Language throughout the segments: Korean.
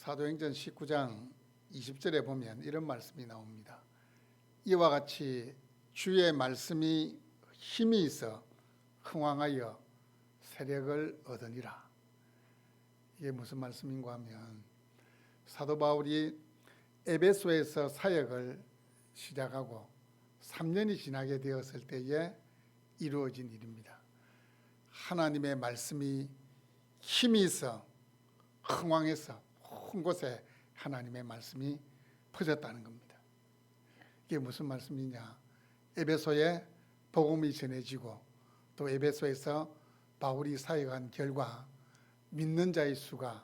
사도행전 19장 20절에 보면 이런 말씀이 나옵니다. 이와 같이 주의 말씀이 힘이 있어 흥왕하여 세력을 얻으니라. 이게 무슨 말씀인가 하면 사도 바울이 에베소에서 사역을 시작하고 3년이 지나게 되었을 때에 이루어진 일입니다. 하나님의 말씀이 힘이 있어 흥왕해서 온 곳에 하나님의 말씀이 퍼졌다는 겁니다. 이게 무슨 말씀이냐? 에베소에 복음이 전해지고 또 에베소에서 바울이 사역한 결과 믿는 자의 수가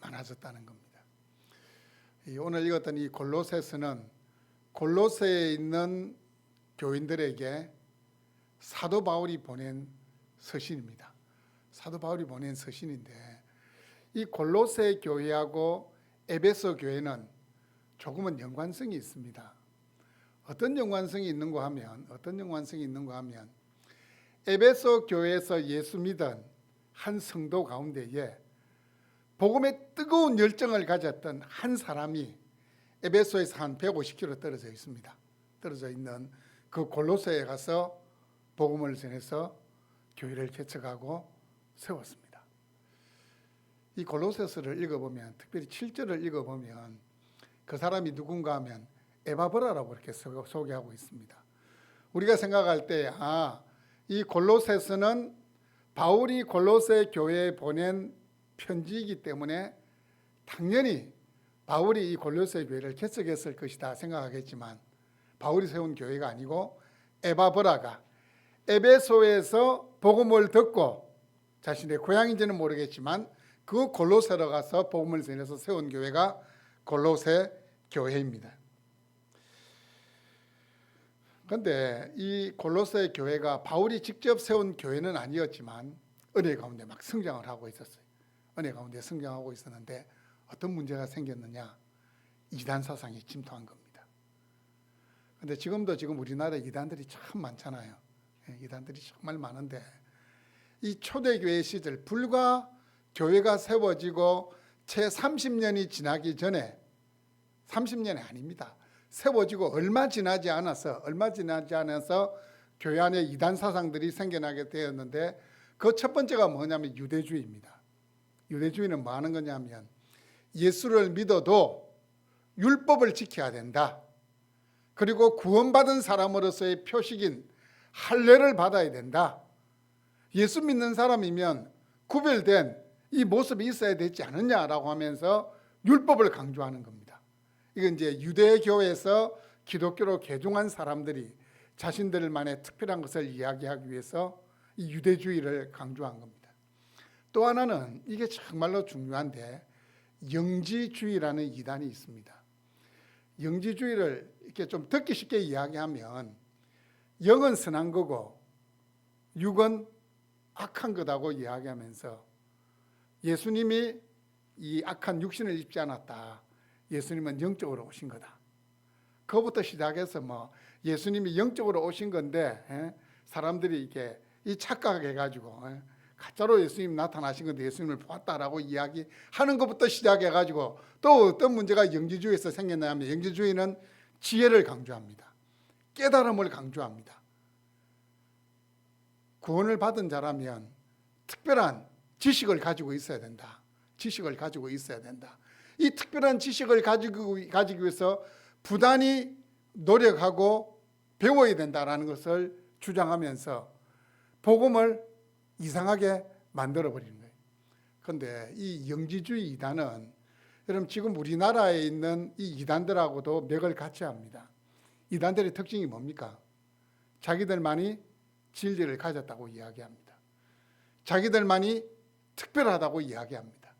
많아졌다는 겁니다. 오늘 읽었던 이 골로새서는 골로새에 있는 교인들에게 사도 바울이 보낸 서신입니다. 사도 바울이 보낸 서신인데 이 골로새 교회하고 에베소 교회는 조금은 연관성이 있습니다. 어떤 연관성이 있는가 하면 에베소 교회에서 예수 믿은 한 성도 가운데에 복음에 뜨거운 열정을 가졌던 한 사람이 에베소에서 한 150km 떨어져 있습니다. 떨어져 있는 그 골로새에 가서 복음을 전해서 교회를 개척하고 세웠습니다. 이 골로새서를 읽어보면, 특별히 7절을 읽어보면 그 사람이 누군가 하면 에바브라라고 이렇게 소개하고 있습니다. 우리가 생각할 때 이 골로새서는 바울이 골로새 교회에 보낸 편지이기 때문에 당연히 바울이 이 골로새 교회를 개척했을 것이다 생각하겠지만 바울이 세운 교회가 아니고 에바브라가 에베소에서 복음을 듣고 자신의 고향인지는 모르겠지만 그 골로새로 가서 복음을 전해서 세운 교회가 골로새 교회입니다. 그런데 이 골로새 교회가 바울이 직접 세운 교회는 아니었지만 은혜 가운데 막 성장을 하고 있었어요. 은혜 가운데 성장하고 있었는데 어떤 문제가 생겼느냐? 이단 사상이 침투한 겁니다. 그런데 지금 우리나라에 이단들이 참 많잖아요. 이단들이 정말 많은데 이 초대교회 시절 불과 교회가 세워지고 채 30년이 지나기 전에 30년이 아닙니다. 세워지고 얼마 지나지 않아서 교회 안에 이단 사상들이 생겨나게 되었는데 그 첫 번째가 뭐냐면 유대주의입니다. 유대주의는 뭐 하는 거냐면 예수를 믿어도 율법을 지켜야 된다. 그리고 구원받은 사람으로서의 표식인 할례를 받아야 된다. 예수 믿는 사람이면 구별된 이 모습이 있어야 되지 않느냐라고 하면서 율법을 강조하는 겁니다. 이건 이제 유대교에서 기독교로 개종한 사람들이 자신들만의 특별한 것을 이야기하기 위해서 이 유대주의를 강조한 겁니다. 또 하나는 이게 정말로 중요한데 영지주의라는 이단이 있습니다. 영지주의를 이렇게 좀 듣기 쉽게 이야기하면 영은 선한 거고 육은 악한 거다고 이야기하면서 예수님이 이 악한 육신을 입지 않았다. 예수님은 영적으로 오신 거다. 그거부터 시작해서 예수님이 영적으로 오신 건데 사람들이 이렇게 이 착각해가지고 가짜로 예수님 나타나신 건데 예수님을 보았다라고 이야기하는 것부터 시작해가지고 또 어떤 문제가 영지주의에서 생겼냐면 영지주의는 지혜를 강조합니다. 깨달음을 강조합니다. 구원을 받은 자라면 특별한 지식을 가지고 있어야 된다. 지식을 가지고 있어야 된다. 이 특별한 지식을 가지기 위해서 부단히 노력하고 배워야 된다라는 것을 주장하면서 복음을 이상하게 만들어버리는 거예요. 그런데 이 영지주의 이단은 여러분 지금 우리나라에 있는 이 이단들하고도 맥을 같이 합니다. 이단들의 특징이 뭡니까? 자기들만이 진리를 가졌다고 이야기합니다. 자기들만이 특별하다고 이야기합니다.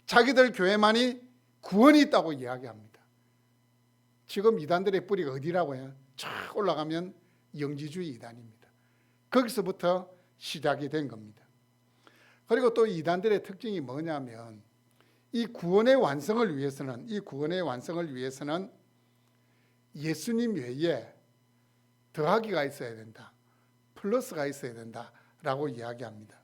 자기들 교회만이 구원이 있다고 이야기합니다. 지금 이단들의 뿌리가 어디라고요? 쫙 올라가면 영지주의 이단입니다. 거기서부터 시작이 된 겁니다. 그리고 또 이단들의 특징이 뭐냐면 이 구원의 완성을 위해서는 예수님 외에 더하기가 있어야 된다. 플러스가 있어야 된다라고 이야기합니다.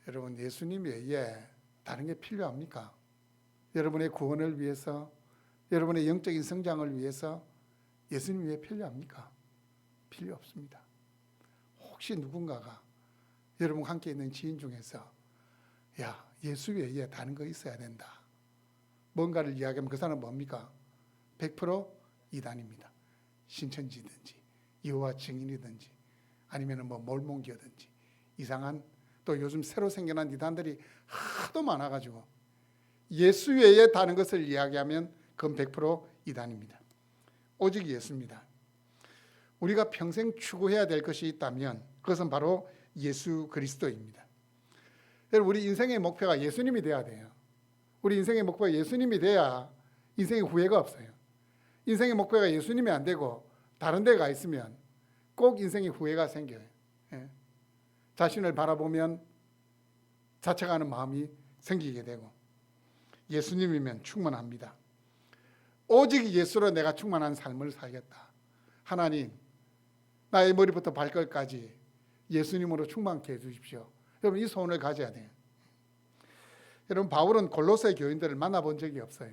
여러분 예수님 외에 다른 게 필요합니까? 여러분의 구원을 위해서, 여러분의 영적인 성장을 위해서 예수님 왜 필요합니까? 필요 없습니다. 혹시 누군가가 여러분과 함께 있는 지인 중에서 야, 예수 외에 다른 거 있어야 된다, 뭔가를 이야기하면 그 사람은 뭡니까? 100% 이단입니다. 신천지든지 여호와 증인이든지 아니면 뭐 몰몬교든지 이상한, 또 요즘 새로 생겨난 이단들이 하도 많아가지고 예수 외에 다른 것을 이야기하면 그건 100% 이단입니다. 오직 예수입니다. 우리가 평생 추구해야 될 것이 있다면 그것은 바로 예수 그리스도입니다. 여러분, 우리 인생의 목표가 예수님이 돼야 돼요. 우리 인생의 목표가 예수님이 돼야 인생의 후회가 없어요. 인생의 목표가 예수님이 안 되고 다른 데 가 있으면 꼭 인생의 후회가 생겨요. 예. 자신을 바라보면 자책하는 마음이 생기게 되고, 예수님이면 충만합니다. 오직 예수로 내가 충만한 삶을 살겠다. 하나님, 나의 머리부터 발끝까지 예수님으로 충만케 해주십시오. 여러분, 이 소원을 가져야 돼요. 여러분, 바울은 골로새 교인들을 만나본 적이 없어요.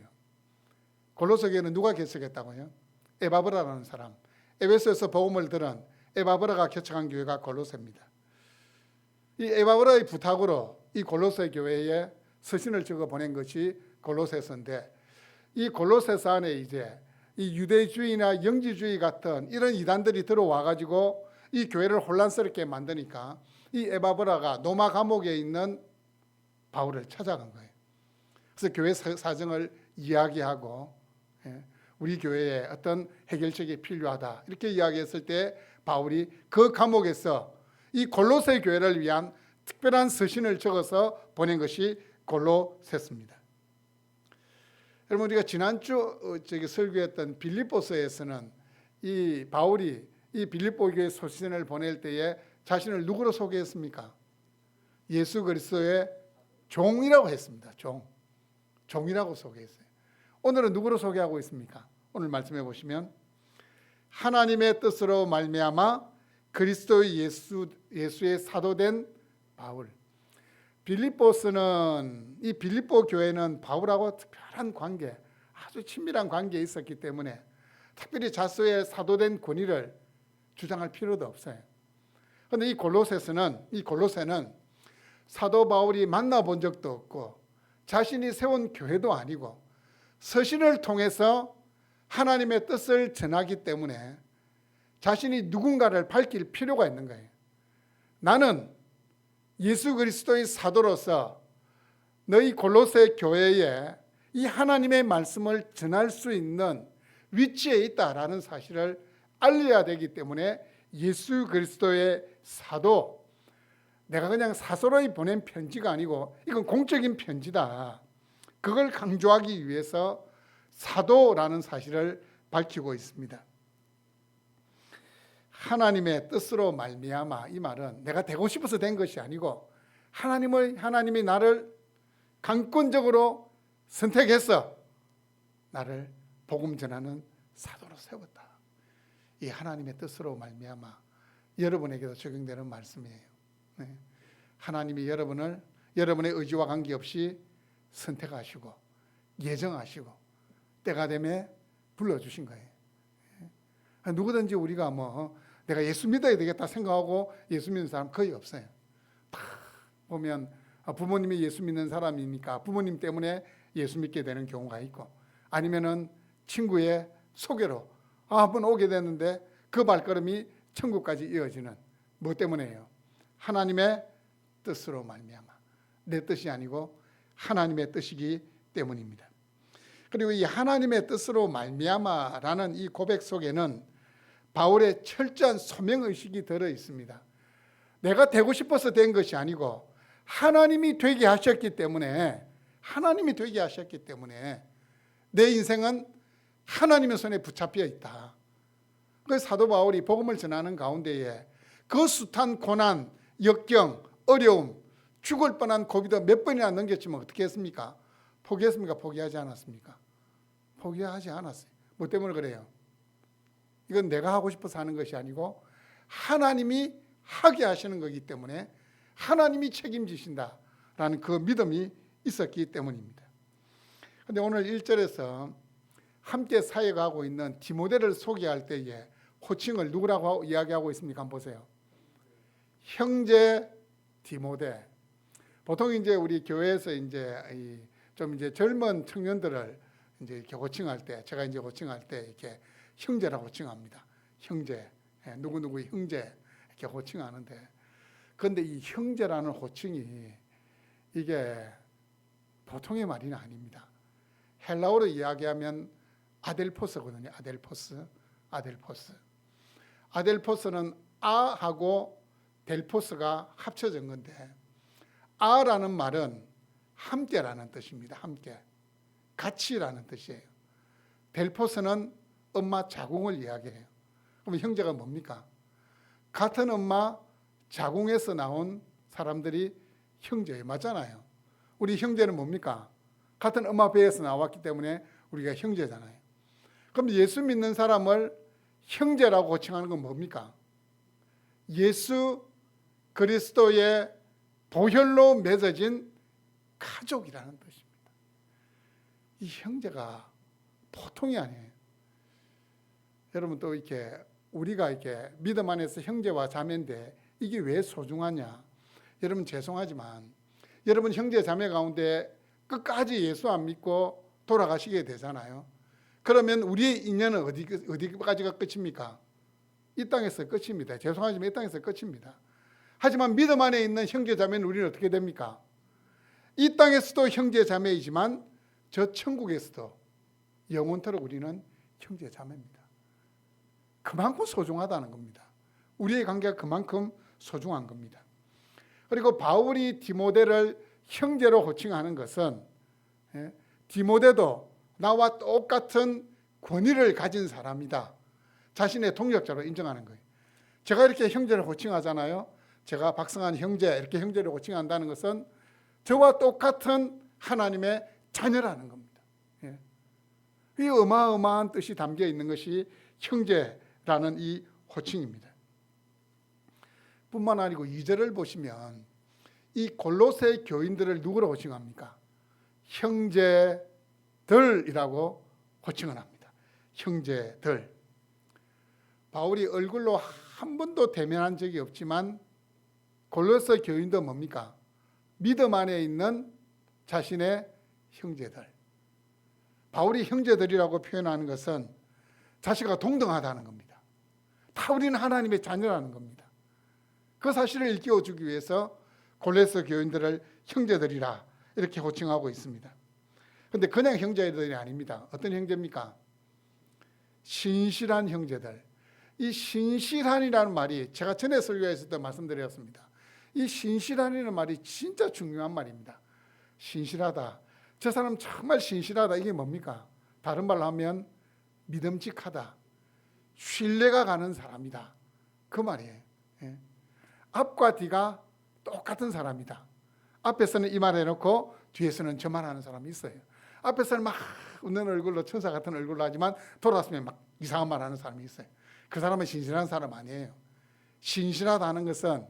골로새 교회는 누가 개척했다고요? 에바브라라는 사람. 에베소에서 복음을 들은 에바브라가 개척한 교회가 골로새입니다. 이 에바브라의 부탁으로 이 골로새 교회에 서신을 적어 보낸 것이 골로새서인데, 이 골로새서 안에 이제 이 유대주의나 영지주의 같은 이런 이단들이 들어와 가지고 이 교회를 혼란스럽게 만드니까 이 에바브라가 로마 감옥에 있는 바울을 찾아간 거예요. 그래서 교회 사정을 이야기하고, 우리 교회에 어떤 해결책이 필요하다 이렇게 이야기했을 때 바울이 그 감옥에서 이 골로새 교회를 위한 특별한 서신을 적어서 보낸 것이 골로새서입니다. 여러분, 우리가 지난주 설교했던 빌립보서에서는 이 바울이 이 빌립보 교회 서신을 보낼 때에 자신을 누구로 소개했습니까? 예수 그리스도의 종이라고 했습니다. 종이라고 소개했어요. 오늘은 누구로 소개하고 있습니까? 오늘 말씀해 보시면 하나님의 뜻으로 말미암아 그리스도의 예수의 사도된 바울. 빌립보서는, 이 빌립보 교회는 바울하고 특별한 관계, 아주 친밀한 관계에 있었기 때문에 특별히 자수의 사도된 권위를 주장할 필요도 없어요. 그런데 이 골로새는 사도 바울이 만나본 적도 없고 자신이 세운 교회도 아니고 서신을 통해서 하나님의 뜻을 전하기 때문에 자신이 누군가를 밝힐 필요가 있는 거예요. 나는 예수 그리스도의 사도로서 너희 골로새 교회에 이 하나님의 말씀을 전할 수 있는 위치에 있다라는 사실을 알려야 되기 때문에 예수 그리스도의 사도, 내가 그냥 사서로이 보낸 편지가 아니고 이건 공적인 편지다, 그걸 강조하기 위해서 사도라는 사실을 밝히고 있습니다. 하나님의 뜻으로 말미암아, 이 말은 내가 되고 싶어서 된 것이 아니고 하나님이 나를 강권적으로 선택해서 나를 복음 전하는 사도로 세웠다. 이 하나님의 뜻으로 말미암아 여러분에게도 적용되는 말씀이에요. 네. 하나님이 여러분을 여러분의 의지와 관계없이 선택하시고 예정하시고 때가 되면 불러주신 거예요. 누구든지 우리가 내가 예수 믿어야 되겠다 생각하고 예수 믿는 사람 거의 없어요. 다 보면 부모님이 예수 믿는 사람이니까 부모님 때문에 예수 믿게 되는 경우가 있고, 아니면은 친구의 소개로 한번 오게 됐는데 그 발걸음이 천국까지 이어지는, 뭐 때문에요? 하나님의 뜻으로 말미암아. 내 뜻이 아니고 하나님의 뜻이기 때문입니다. 그리고 이 하나님의 뜻으로 말미암아라는 이 고백 속에는 바울의 철저한 소명의식이 들어 있습니다. 내가 되고 싶어서 된 것이 아니고 하나님이 되게 하셨기 때문에 내 인생은 하나님의 손에 붙잡혀 있다. 그래서 사도 바울이 복음을 전하는 가운데에 그 숱한 고난, 역경, 어려움, 죽을 뻔한 고비도 몇 번이나 넘겼지만 어떻게 했습니까? 포기했습니까? 포기하지 않았습니까? 포기하지 않았어요. 뭐 때문에 그래요? 이건 내가 하고 싶어서 하는 것이 아니고 하나님이 하게 하시는 거기 때문에 하나님이 책임지신다라는 그 믿음이 있었기 때문입니다. 근데 오늘 1절에서 함께 사역하고 있는 디모데를 소개할 때에 호칭을 누구라고 이야기하고 있습니까? 한번 보세요. 형제 디모데. 보통 이제 우리 교회에서 이제 좀 이제 젊은 청년들을 이제 이렇게 호칭할 때, 제가 이제 호칭할 때 이렇게 형제라고 호칭합니다. 형제, 누구누구 형제 이렇게 호칭하는데, 그런데 이 형제라는 호칭이 이게 보통의 말이 아닙니다. 헬라어로 이야기하면 아델포스거든요. 아델포스는 아하고 델포스가 합쳐진 건데, 아라는 말은 함께라는 뜻입니다. 함께, 같이라는 뜻이에요. 델포스는 엄마 자궁을 이야기해요. 그럼 형제가 뭡니까? 같은 엄마 자궁에서 나온 사람들이 형제예요. 맞잖아요. 우리 형제는 뭡니까? 같은 엄마 배에서 나왔기 때문에 우리가 형제잖아요. 그럼 예수 믿는 사람을 형제라고 호칭하는 건 뭡니까? 예수 그리스도의 보혈로 맺어진 가족이라는 뜻입니다. 이 형제가 보통이 아니에요. 여러분, 또 이렇게 우리가 이렇게 믿음 안에서 형제와 자매인데 이게 왜 소중하냐? 여러분, 죄송하지만 여러분 형제 자매 가운데 끝까지 예수 안 믿고 돌아가시게 되잖아요. 그러면 우리의 인연은 어디까지가 끝입니까? 이 땅에서 끝입니다. 죄송하지만 이 땅에서 끝입니다. 하지만 믿음 안에 있는 형제 자매는 우리는 어떻게 됩니까? 이 땅에서도 형제 자매이지만 저 천국에서도 영원토록 우리는 형제 자매입니다. 그만큼 소중하다는 겁니다. 우리의 관계가 그만큼 소중한 겁니다. 그리고 바울이 디모데를 형제로 호칭하는 것은 디모데도 나와 똑같은 권위를 가진 사람이다, 자신의 동력자로 인정하는 거예요. 제가 이렇게 형제를 호칭하잖아요. 제가 박성환 형제 이렇게 형제를 호칭한다는 것은 저와 똑같은 하나님의 자녀라는 겁니다. 이 어마어마한 뜻이 담겨 있는 것이 형제라는 이 호칭입니다. 뿐만 아니고 2절을 보시면 이 골로새 교인들을 누구로 호칭합니까? 형제들이라고 호칭을 합니다. 형제들. 바울이 얼굴로 한 번도 대면한 적이 없지만 골로새 교인도 뭡니까? 믿음 안에 있는 자신의 형제들. 바울이 형제들이라고 표현하는 것은 자신과 동등하다는 겁니다. 다 우리는 하나님의 자녀라는 겁니다. 그 사실을 일깨워주기 위해서 골로새 교인들을 형제들이라 이렇게 호칭하고 있습니다. 그런데 그냥 형제들이 아닙니다. 어떤 형제입니까? 신실한 형제들. 이 신실한이라는 말이 제가 전에 설교했을 때 말씀드렸습니다. 이 신실한이라는 말이 진짜 중요한 말입니다. 신실하다. 저 사람 정말 신실하다. 이게 뭡니까? 다른 말로 하면 믿음직하다. 신뢰가 가는 사람이다. 그 말이에요. 앞과 뒤가 똑같은 사람이다. 앞에서는 이 말 해놓고 뒤에서는 저 말 하는 사람이 있어요. 앞에서는 막 웃는 얼굴로 천사 같은 얼굴로 하지만 돌아서면 막 이상한 말 하는 사람이 있어요. 그 사람은 신실한 사람 아니에요. 신실하다는 것은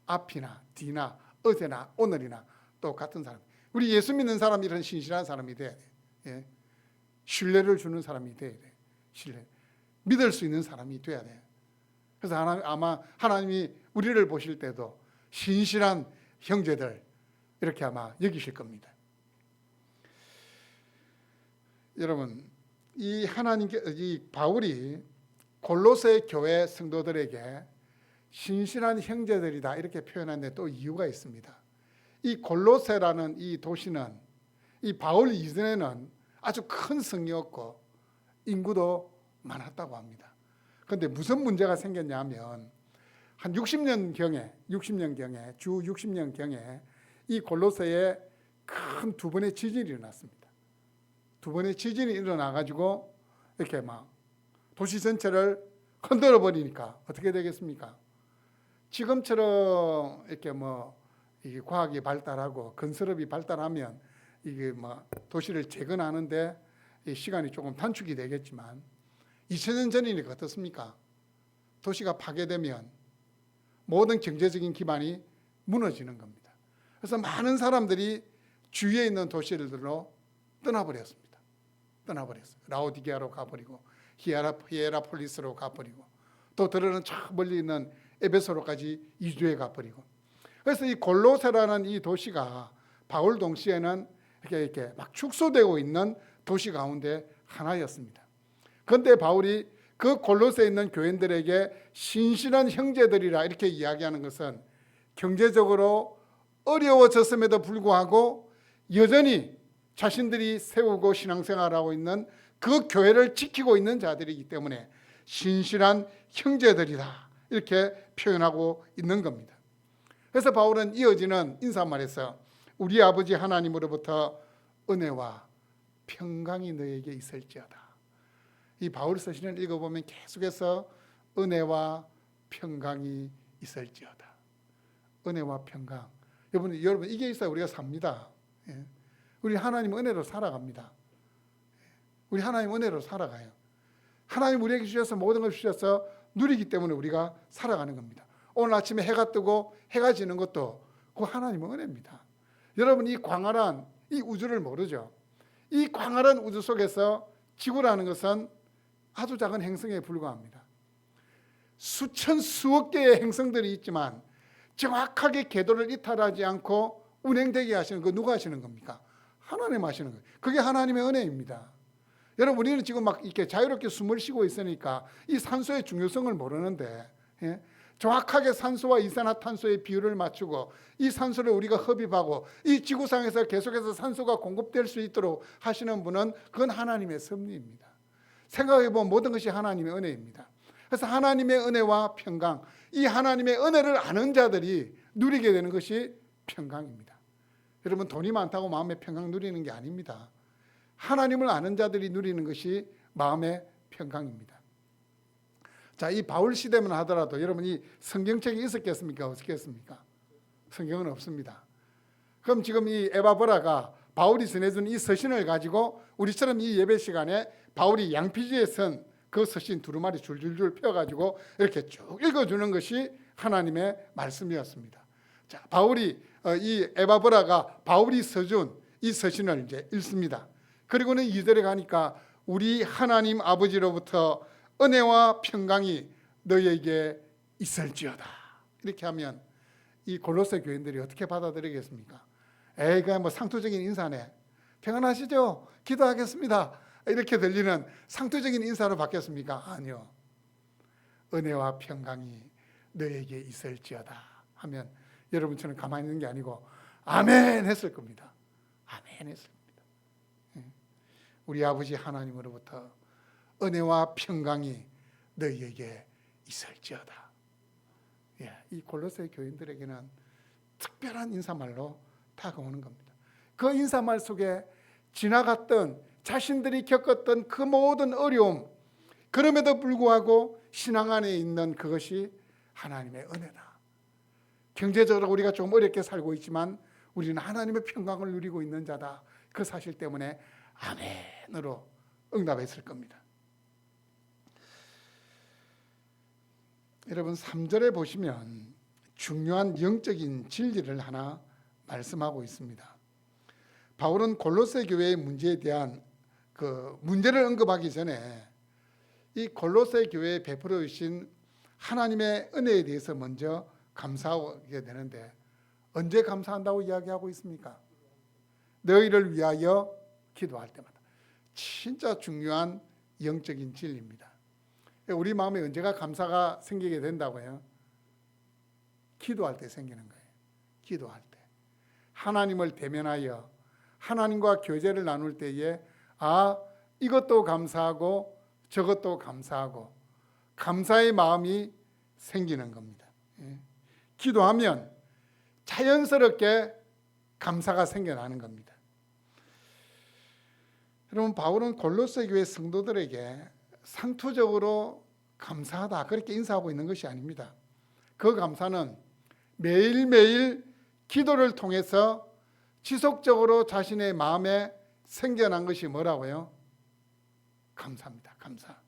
앞이나 뒤나 어제나 오늘이나 똑같은 사람. 우리 예수 믿는 사람이 이런 신실한 사람이 돼야 돼요. 신뢰를 주는 사람이 돼야 돼요. 신뢰. 믿을 수 있는 사람이 돼야 돼요. 그래서 아마 하나님이 우리를 보실 때도 신실한 형제들 이렇게 아마 여기실 겁니다. 여러분, 이 바울이 골로새 교회 성도들에게 신실한 형제들이다 이렇게 표현하는데 또 이유가 있습니다. 이 골로새라는 이 도시는 이 바울 이전에는 아주 큰 성이었고 인구도 많았다고 합니다. 그런데 무슨 문제가 생겼냐면 한 60년경에 주 60년경에 이 골로새에 큰 두 번의 지진이 일어났습니다. 두 번의 지진이 일어나가지고 이렇게 막 도시 전체를 흔들어 버리니까 어떻게 되겠습니까? 지금처럼 이렇게 이게 과학이 발달하고 건설업이 발달하면 이게 도시를 재건하는데 이 시간이 조금 단축이 되겠지만 2000년 전이니까 어떻습니까? 도시가 파괴되면 모든 경제적인 기반이 무너지는 겁니다. 그래서 많은 사람들이 주위에 있는 도시들로 떠나버렸습니다. 떠나버렸어요. 라오디게아로 가버리고 히에라폴리스로 가버리고 또 들어는 저 멀리 있는 에베소로까지 이주해 가버리고. 그래서 이 골로새라는 이 도시가 바울 동시에는 이렇게 막 축소되고 있는 도시 가운데 하나였습니다. 그런데 바울이 그 골로새에 있는 교인들에게 신실한 형제들이라 이렇게 이야기하는 것은 경제적으로 어려워졌음에도 불구하고 여전히 자신들이 세우고 신앙생활하고 있는 그 교회를 지키고 있는 자들이기 때문에 신실한 형제들이다 이렇게 표현하고 있는 겁니다. 그래서 바울은 이어지는 인사말에서 우리 아버지 하나님으로부터 은혜와 평강이 너에게 있을지어다. 이 바울 서신을 읽어보면 계속해서 은혜와 평강이 있을지어다. 은혜와 평강. 여러분 이게 있어야 우리가 삽니다. 우리 하나님 은혜로 살아갑니다. 우리 하나님 은혜로 살아가요. 하나님 우리에게 주셔서 모든 걸 주셔서 누리기 때문에 우리가 살아가는 겁니다. 오늘 아침에 해가 뜨고 해가 지는 것도 그 하나님의 은혜입니다. 여러분 이 광활한 이 우주를 모르죠. 이 광활한 우주 속에서 지구라는 것은 아주 작은 행성에 불과합니다. 수천 수억 개의 행성들이 있지만 정확하게 궤도를 이탈하지 않고 운행되게 하시는 거 누가 하시는 겁니까? 하나님 하시는 거예요. 그게 하나님의 은혜입니다. 여러분 우리는 지금 막 이렇게 자유롭게 숨을 쉬고 있으니까 이 산소의 중요성을 모르는데 정확하게 산소와 이산화탄소의 비율을 맞추고 이 산소를 우리가 흡입하고 이 지구상에서 계속해서 산소가 공급될 수 있도록 하시는 분은 그건 하나님의 섭리입니다. 생각해보면 모든 것이 하나님의 은혜입니다. 그래서 하나님의 은혜와 평강, 이 하나님의 은혜를 아는 자들이 누리게 되는 것이 평강입니다. 여러분 돈이 많다고 마음의 평강 누리는 게 아닙니다. 하나님을 아는 자들이 누리는 것이 마음의 평강입니다. 자, 이 바울 시대만 하더라도 여러분 이 성경책이 있었겠습니까? 없었겠습니까? 성경은 없습니다. 그럼 지금 이 에바브라가 바울이 전해준 이 서신을 가지고 우리처럼 이 예배 시간에 바울이 양피지에 쓴 그 서신 두루마리 줄줄줄 펴가지고 이렇게 쭉 읽어주는 것이 하나님의 말씀이었습니다. 자, 바울이 이 에바브라가 바울이 써준 이 서신을 이제 읽습니다. 그리고는 2절에 가니까 우리 하나님 아버지로부터 은혜와 평강이 너희에게 있을지어다. 이렇게 하면 이 골로새 교인들이 어떻게 받아들이겠습니까? 에이가 뭐 상투적인 인사네. 평안하시죠? 기도하겠습니다. 이렇게 들리는 상투적인 인사로 바뀌었습니까? 아니요. 은혜와 평강이 너에게 있을지어다 하면 여러분처럼 가만히 있는 게 아니고 아멘 했을 겁니다. 아멘 했을 겁니다. 우리 아버지 하나님으로부터 은혜와 평강이 너희에게 있을지어다. 이 골로새 교인들에게는 특별한 인사말로 다가오는 겁니다. 그 인사말 속에 지나갔던 자신들이 겪었던 그 모든 어려움, 그럼에도 불구하고 신앙 안에 있는 그것이 하나님의 은혜다. 경제적으로 우리가 좀 어렵게 살고 있지만 우리는 하나님의 평강을 누리고 있는 자다. 그 사실 때문에 아멘으로 응답했을 겁니다. 여러분 3절에 보시면 중요한 영적인 진리를 하나 말씀하고 있습니다. 바울은 골로새 교회의 문제에 대한 그 문제를 언급하기 전에 이 골로새 교회에 베풀어 주신 하나님의 은혜에 대해서 먼저 감사하게 되는데 언제 감사한다고 이야기하고 있습니까? 너희를 위하여 기도할 때마다. 진짜 중요한 영적인 진리입니다. 우리 마음에 언제가 감사가 생기게 된다고요? 기도할 때 생기는 거예요. 기도할 때. 하나님을 대면하여 하나님과 교제를 나눌 때에 이것도 감사하고 저것도 감사하고 감사의 마음이 생기는 겁니다. 기도하면 자연스럽게 감사가 생겨나는 겁니다. 여러분 바울은 골로새 교회 성도들에게 상투적으로 감사하다 그렇게 인사하고 있는 것이 아닙니다. 그 감사는 매일매일 기도를 통해서 지속적으로 자신의 마음에 생겨난 것이 뭐라고요? 감사입니다. 감사.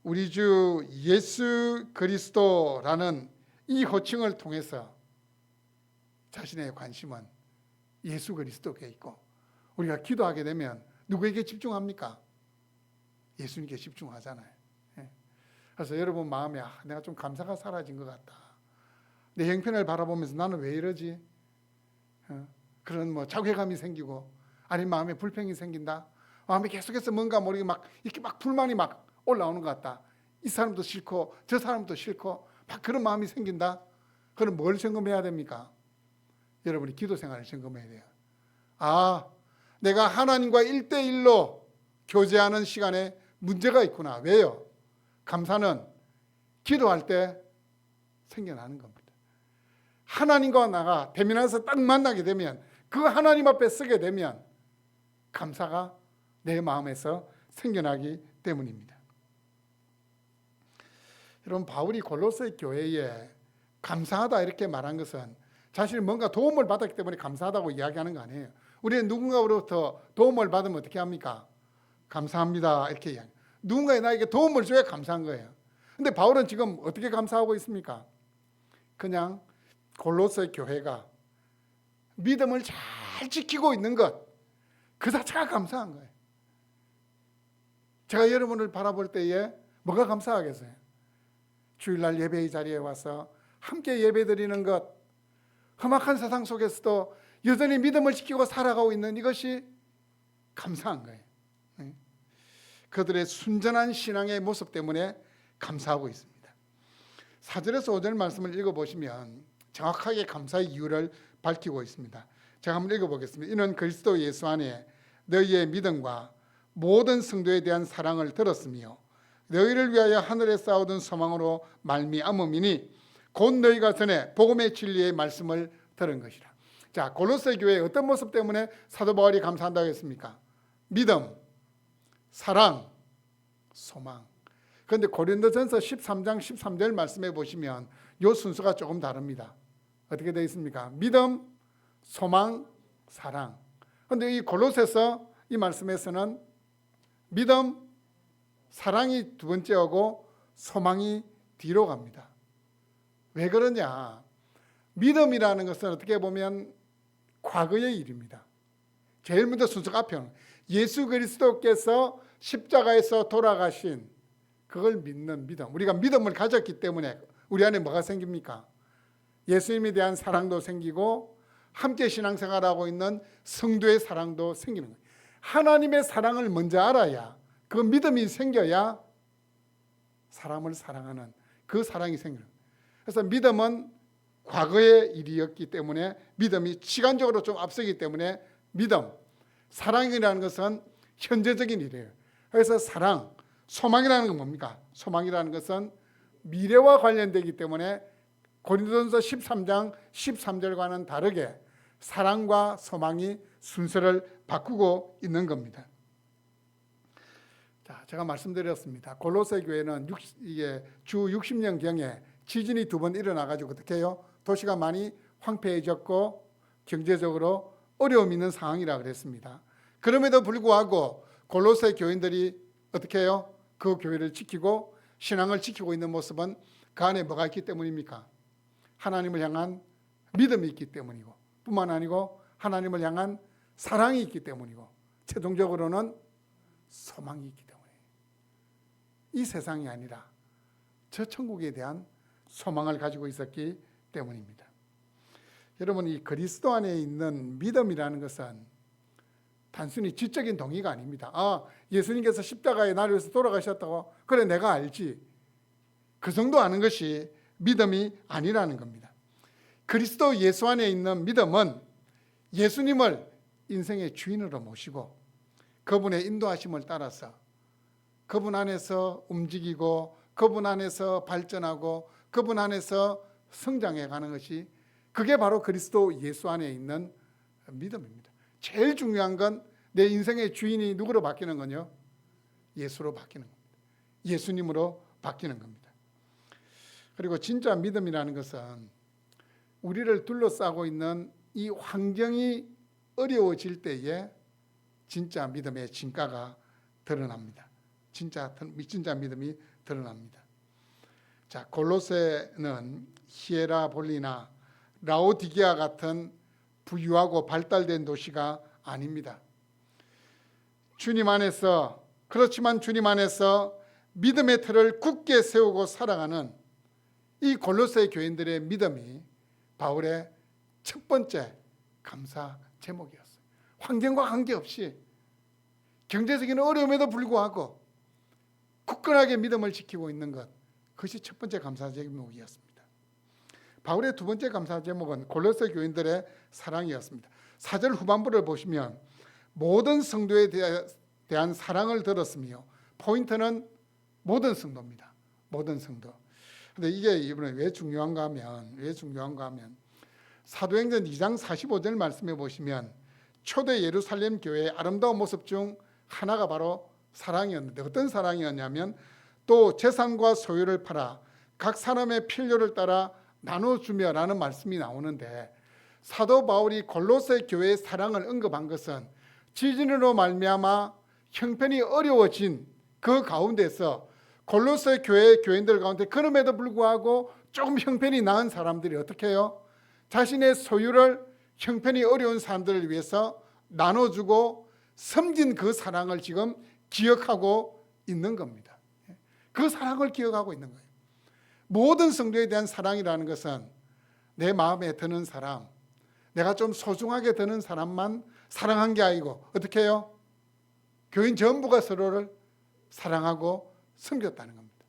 우리 주 예수 그리스도라는 이 호칭을 통해서 자신의 관심은 예수 그리스도께 있고 우리가 기도하게 되면 누구에게 집중합니까? 예수님께 집중하잖아요. 예. 그래서 여러분 마음에 내가 좀 감사가 사라진 것 같다. 내 형편을 바라보면서 나는 왜 이러지? 그런 뭐 자괴감이 생기고, 아니면 마음에 불평이 생긴다. 마음에 계속해서 뭔가 모르게 막 이렇게 막 불만이 막 올라오는 것 같다. 이 사람도 싫고 저 사람도 싫고 막 그런 마음이 생긴다. 그럼 뭘 점검해야 됩니까? 여러분이 기도 생활을 점검해야 돼요. 아, 내가 하나님과 1대1로 교제하는 시간에 문제가 있구나. 왜요? 감사는 기도할 때 생겨나는 겁니다. 하나님과 나가 대면해서 딱 만나게 되면, 그 하나님 앞에 서게 되면 감사가 내 마음에서 생겨나기 때문입니다. 여러분, 바울이 골로새 교회에 감사하다 이렇게 말한 것은 자신이 뭔가 도움을 받았기 때문에 감사하다고 이야기하는 거 아니에요. 우리는 누군가로부터 도움을 받으면 어떻게 합니까? 감사합니다 이렇게 이야기. 누군가 나에게 도움을 줘야 감사한 거예요. 근데 바울은 지금 어떻게 감사하고 있습니까? 그냥 골로새 교회가 믿음을 잘 지키고 있는 것, 그 자체가 감사한 거예요. 제가 여러분을 바라볼 때에 뭐가 감사하겠어요? 주일날 예배의 자리에 와서 함께 예배드리는 것, 험악한 세상 속에서도 여전히 믿음을 지키고 살아가고 있는 이것이 감사한 거예요. 그들의 순전한 신앙의 모습 때문에 감사하고 있습니다. 4절에서 5절 말씀을 읽어보시면 정확하게 감사의 이유를 밝히고 있습니다. 제가 한번 읽어보겠습니다. 이는 그리스도 예수 안에 너희의 믿음과 모든 성도에 대한 사랑을 들었으며 너희를 위하여 하늘에 쌓아둔 소망으로 말미암음이니 곧 너희가 전에 복음의 진리의 말씀을 들은 것이라. 자, 골로새 교회의 어떤 모습 때문에 사도 바울이 감사한다고 했습니까? 믿음, 사랑, 소망. 그런데 고린도전서 13장 13절 말씀해 보시면 이 순서가 조금 다릅니다. 어떻게 되어 있습니까? 믿음, 소망, 사랑. 그런데 이 골로새서 이 말씀에서는 믿음, 사랑이 두 번째 오고 소망이 뒤로 갑니다. 왜 그러냐? 믿음이라는 것은 어떻게 보면 과거의 일입니다. 제일 먼저 순서가 앞에 예수 그리스도께서 십자가에서 돌아가신 그걸 믿는 믿음. 우리가 믿음을 가졌기 때문에 우리 안에 뭐가 생깁니까? 예수님에 대한 사랑도 생기고 함께 신앙생활하고 있는 성도의 사랑도 생기는 거예요. 하나님의 사랑을 먼저 알아야, 그 믿음이 생겨야 사람을 사랑하는 그 사랑이 생겨요. 그래서 믿음은 과거의 일이었기 때문에, 믿음이 시간적으로 좀 앞서기 때문에 믿음, 사랑이라는 것은 현재적인 일이에요. 그래서 사랑, 소망이라는 건 뭡니까? 소망이라는 것은 미래와 관련되기 때문에 고린도전서 13장 13절과는 다르게 사랑과 소망이 순서를 바꾸고 있는 겁니다. 자, 제가 말씀드렸습니다. 골로새 교회는 주 60년경에 지진이 2번 일어나가지고 어떻게 해요? 도시가 많이 황폐해졌고 경제적으로 어려움이 있는 상황이라 그랬습니다. 그럼에도 불구하고 골로새 교인들이 어떻게 해요? 그 교회를 지키고 신앙을 지키고 있는 모습은 그 안에 뭐가 있기 때문입니까? 하나님을 향한 믿음이 있기 때문이고, 뿐만 아니고 하나님을 향한 사랑이 있기 때문이고, 최종적으로는 소망이 있기 때문에, 이 세상이 아니라 저 천국에 대한 소망을 가지고 있었기 때문입니다. 여러분, 이 그리스도 안에 있는 믿음이라는 것은 단순히 지적인 동의가 아닙니다. 아, 예수님께서 십자가에 나를 위해서 돌아가셨다고? 그래, 내가 알지. 그 정도 아는 것이 믿음이 아니라는 겁니다. 그리스도 예수 안에 있는 믿음은 예수님을 인생의 주인으로 모시고 그분의 인도하심을 따라서 그분 안에서 움직이고 그분 안에서 발전하고 그분 안에서 성장해 가는 것이, 그게 바로 그리스도 예수 안에 있는 믿음입니다. 제일 중요한 건 내 인생의 주인이 누구로 바뀌는 거냐? 예수로 바뀌는 겁니다. 예수님으로 바뀌는 겁니다. 그리고 진짜 믿음이라는 것은 우리를 둘러싸고 있는 이 환경이 어려워질 때에 진짜 믿음의 진가가 드러납니다. 진짜 믿음이 드러납니다. 자, 골로새는 히에라볼리나 라오디게아 같은 부유하고 발달된 도시가 아닙니다. 주님 안에서, 그렇지만 주님 안에서 믿음의 틀을 굳게 세우고 살아가는 이 골로새 교인들의 믿음이 바울의 첫 번째 감사 제목이었어요. 환경과 관계없이 경제적인 어려움에도 불구하고 굳건하게 믿음을 지키고 있는 것, 그것이 첫 번째 감사 제목이었습니다. 바울의 두 번째 감사 제목은 골로새 교인들의 사랑이었습니다. 4절 후반부를 보시면 모든 성도에 대한 사랑을 들었으며, 포인트는 모든 성도입니다. 모든 성도. 근데 이게 이번에 왜 중요한가 하면 사도행전 2장 45절 말씀해 보시면 초대 예루살렘 교회의 아름다운 모습 중 하나가 바로 사랑이었는데, 어떤 사랑이었냐면 또 재산과 소유를 팔아 각 사람의 필요를 따라 나눠주며 라는 말씀이 나오는데, 사도 바울이 골로새 교회의 사랑을 언급한 것은 지진으로 말미암아 형편이 어려워진 그 가운데서 골로새 교회 교인들 가운데 그럼에도 불구하고 조금 형편이 나은 사람들이 어떻게 해요? 자신의 소유를 형편이 어려운 사람들을 위해서 나눠주고 섬긴 그 사랑을 지금 기억하고 있는 겁니다. 그 사랑을 기억하고 있는 거예요. 모든 성도에 대한 사랑이라는 것은 내 마음에 드는 사람, 내가 좀 소중하게 드는 사람만 사랑한 게 아니고 어떻게 해요? 교인 전부가 서로를 사랑하고 섬겼다는 겁니다.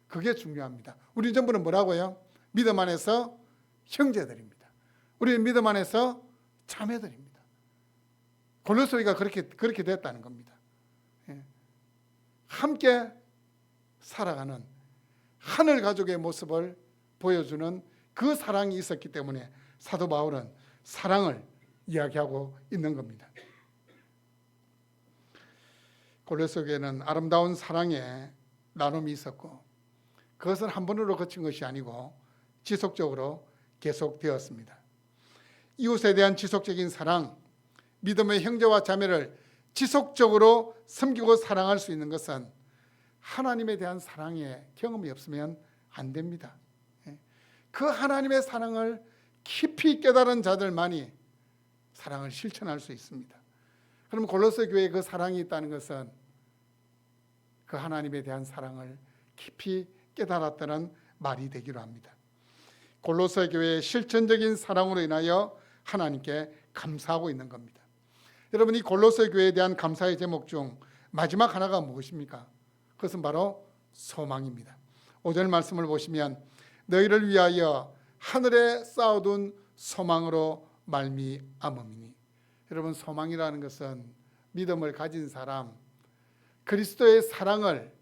그게 중요합니다. 우리 전부는 뭐라고요? 믿음 안에서 형제들입니다. 우리는 믿음 안에서 자매들입니다. 골로새가 그렇게 됐다는 겁니다. 함께 살아가는 하늘 가족의 모습을 보여주는 그 사랑이 있었기 때문에 사도 바울은 사랑을 이야기하고 있는 겁니다. 골로새 교회는 아름다운 사랑의 나눔이 있었고, 그것은 한 번으로 거친 것이 아니고 지속적으로 계속되었습니다. 이웃에 대한 지속적인 사랑, 믿음의 형제와 자매를 지속적으로 섬기고 사랑할 수 있는 것은 하나님에 대한 사랑의 경험이 없으면 안 됩니다. 그 하나님의 사랑을 깊이 깨달은 자들만이 사랑을 실천할 수 있습니다. 그럼 골로새 교회에 그 사랑이 있다는 것은 그 하나님에 대한 사랑을 깊이 깨달았다는 말이 되기로 합니다. 골로새 교회의 실천적인 사랑으로 인하여 하나님께 감사하고 있는 겁니다. 여러분, 이 골로새 교회에 대한 감사의 제목 중 마지막 하나가 무엇입니까? 그것은 바로 소망입니다. 5절 말씀을 보시면 너희를 위하여 하늘에 쌓아둔 소망으로 말미암음이니. 여러분, 소망이라는 것은 믿음을 가진 사람, 그리스도의 사랑을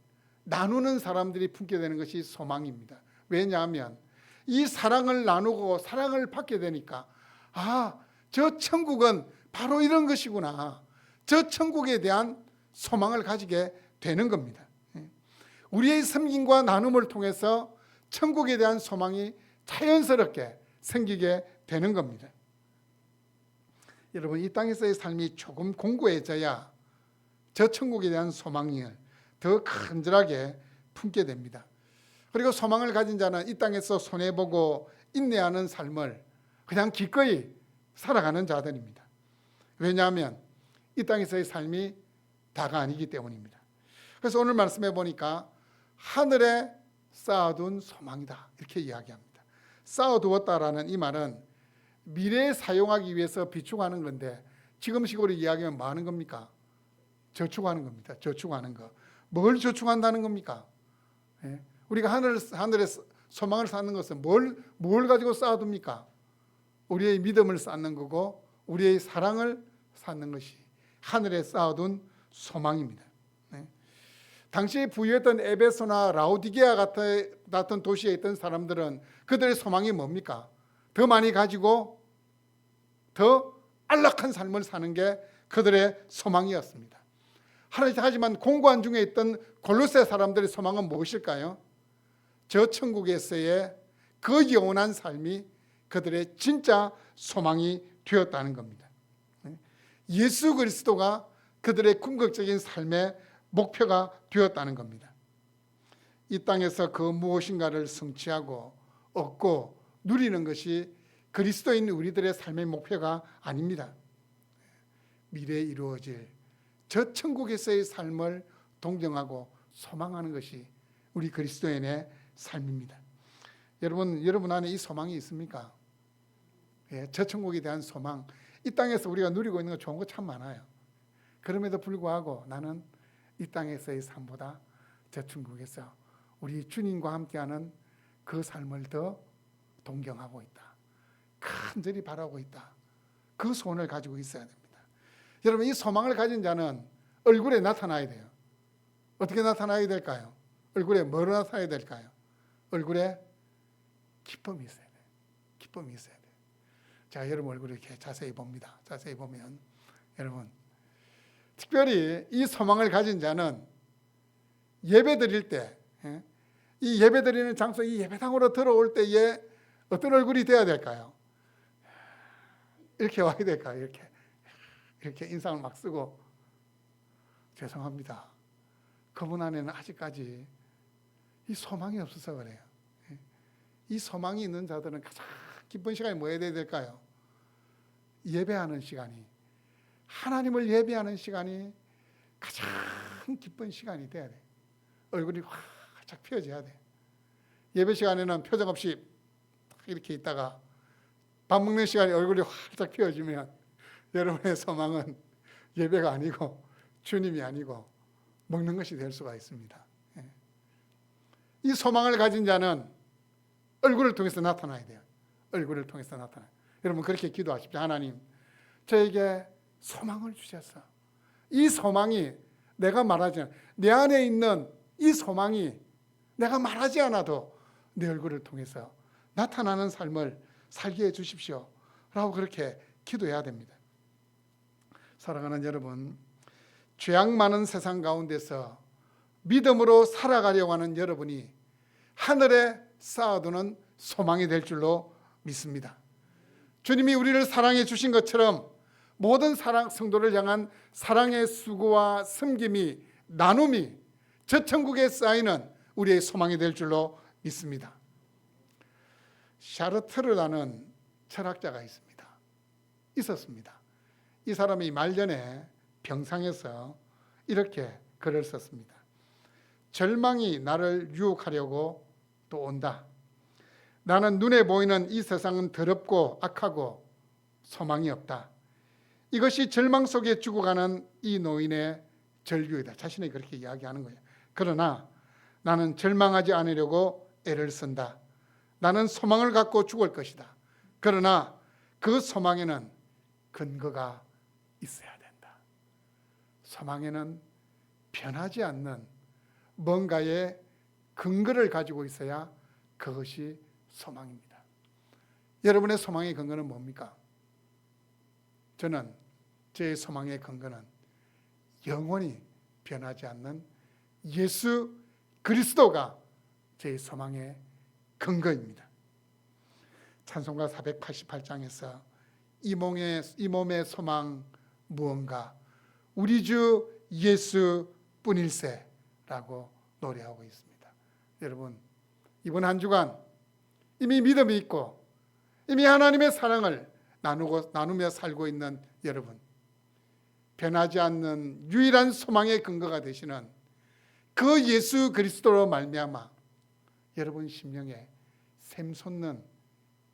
나누는 사람들이 품게 되는 것이 소망입니다. 왜냐하면 이 사랑을 나누고 사랑을 받게 되니까 저 천국은 바로 이런 것이구나, 저 천국에 대한 소망을 가지게 되는 겁니다. 우리의 섬김과 나눔을 통해서 천국에 대한 소망이 자연스럽게 생기게 되는 겁니다. 여러분, 이 땅에서의 삶이 조금 공고해져야 저 천국에 대한 소망을 더 간절하게 품게 됩니다. 그리고 소망을 가진 자는 이 땅에서 손해보고 인내하는 삶을 그냥 기꺼이 살아가는 자들입니다. 왜냐하면 이 땅에서의 삶이 다가 아니기 때문입니다. 그래서 오늘 말씀해 보니까 하늘에 쌓아둔 소망이다, 이렇게 이야기합니다. 쌓아두었다라는 이 말은 미래에 사용하기 위해서 비축하는 건데, 지금 식으로 이야기하면 뭐 하는 겁니까? 저축하는 겁니다. 저축하는 거. 뭘 저축한다는 겁니까? 우리가 하늘에 소망을 쌓는 것은 뭘 가지고 쌓아둡니까? 우리의 믿음을 쌓는 거고 우리의 사랑을 쌓는 것이 하늘에 쌓아둔 소망입니다. 당시에 부유했던 에베소나 라오디게아 같은 도시에 있던 사람들은 그들의 소망이 뭡니까? 더 많이 가지고 더 안락한 삶을 사는 게 그들의 소망이었습니다. 하지만 공고한 중에 있던 골로새 사람들의 소망은 무엇일까요? 저 천국에서의 그 영원한 삶이 그들의 진짜 소망이 되었다는 겁니다. 예수 그리스도가 그들의 궁극적인 삶의 목표가 되었다는 겁니다. 이 땅에서 그 무엇인가를 성취하고 얻고 누리는 것이 그리스도인 우리들의 삶의 목표가 아닙니다. 미래에 이루어질 저 천국에서의 삶을 동경하고 소망하는 것이 우리 그리스도인의 삶입니다. 여러분 안에 이 소망이 있습니까? 예, 저 천국에 대한 소망. 이 땅에서 우리가 누리고 있는 거 좋은 거 참 많아요. 그럼에도 불구하고 나는 이 땅에서의 삶보다 저 천국에서 우리 주님과 함께하는 그 삶을 더 동경하고 있다. 간절히 바라고 있다. 그 소원을 가지고 있어야 됩니다. 여러분, 이 소망을 가진 자는 얼굴에 나타나야 돼요. 어떻게 나타나야 될까요? 얼굴에 뭐로 나타나야 될까요? 얼굴에 기쁨이 있어야 돼요. 기쁨이 있어야 돼요. 자, 여러분 얼굴을 이렇게 자세히 봅니다. 자세히 보면 여러분, 특별히 이 소망을 가진 자는 예배 드릴 때, 이 예배 드리는 장소, 이 예배당으로 들어올 때에 어떤 얼굴이 돼야 될까요? 이렇게 와야 될까요? 이렇게 인상을 막 쓰고, 죄송합니다, 그분 안에는 아직까지 이 소망이 없어서 그래요. 이 소망이 있는 자들은 가장 기쁜 시간이 뭐여야 될까요? 예배하는 시간이, 하나님을 예배하는 시간이 가장 기쁜 시간이 돼야 돼요. 얼굴이 활짝 펴져야 돼요. 예배 시간에는 표정 없이 이렇게 있다가 밥 먹는 시간에 얼굴이 활짝 펴지면 여러분의 소망은 예배가 아니고 주님이 아니고 먹는 것이 될 수가 있습니다. 이 소망을 가진 자는 얼굴을 통해서 나타나야 돼요. 얼굴을 통해서 나타나요. 여러분 그렇게 기도하십시오. 하나님, 저에게 소망을 주셔서 이 소망이 내가 말하지 않아, 내 안에 있는 이 소망이 내가 말하지 않아도 내 얼굴을 통해서 나타나는 삶을 살게 해 주십시오 라고 그렇게 기도해야 됩니다. 사랑하는 여러분, 죄악 많은 세상 가운데서 믿음으로 살아가려고 하는 여러분이 하늘에 쌓아두는 소망이 될 줄로 믿습니다. 주님이 우리를 사랑해 주신 것처럼 모든 성도를 향한 사랑의 수고와 섬김이, 나눔이 저 천국에 쌓이는 우리의 소망이 될 줄로 믿습니다. 샤르트르라는 철학자가 있었습니다. 이 사람이 말년에 병상에서 이렇게 글을 썼습니다. 절망이 나를 유혹하려고 또 온다. 나는 눈에 보이는 이 세상은 더럽고 악하고 소망이 없다. 이것이 절망 속에 죽어가는 이 노인의 절규이다. 자신이 그렇게 이야기하는 거예요. 그러나 나는 절망하지 않으려고 애를 쓴다. 나는 소망을 갖고 죽을 것이다. 그러나 그 소망에는 근거가 있어야 된다. 소망에는 변하지 않는 뭔가의 근거를 가지고 있어야 그것이 소망입니다. 여러분의 소망의 근거는 뭡니까? 저는 제 소망의 근거는 영원히 변하지 않는 예수 그리스도가 제 소망의 근거입니다. 찬송가 488장에서 이 몸의 소망 무언가 우리 주 예수뿐일세 라고 노래하고 있습니다. 여러분, 이번 한 주간 이미 믿음이 있고 이미 하나님의 사랑을 나누며 살고 있는 여러분, 변하지 않는 유일한 소망의 근거가 되시는 그 예수 그리스도로 말미암아 여러분 심령에 샘솟는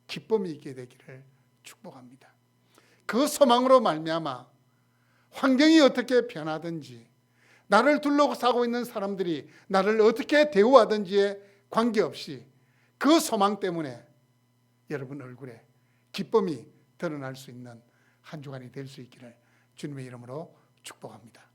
기쁨이 있게 되기를 축복합니다. 그 소망으로 말미암아 환경이 어떻게 변하든지, 나를 둘러싸고 있는 사람들이 나를 어떻게 대우하든지에 관계없이 그 소망 때문에 여러분 얼굴에 기쁨이 드러날 수 있는 한 주간이 될 수 있기를 주님의 이름으로 축복합니다.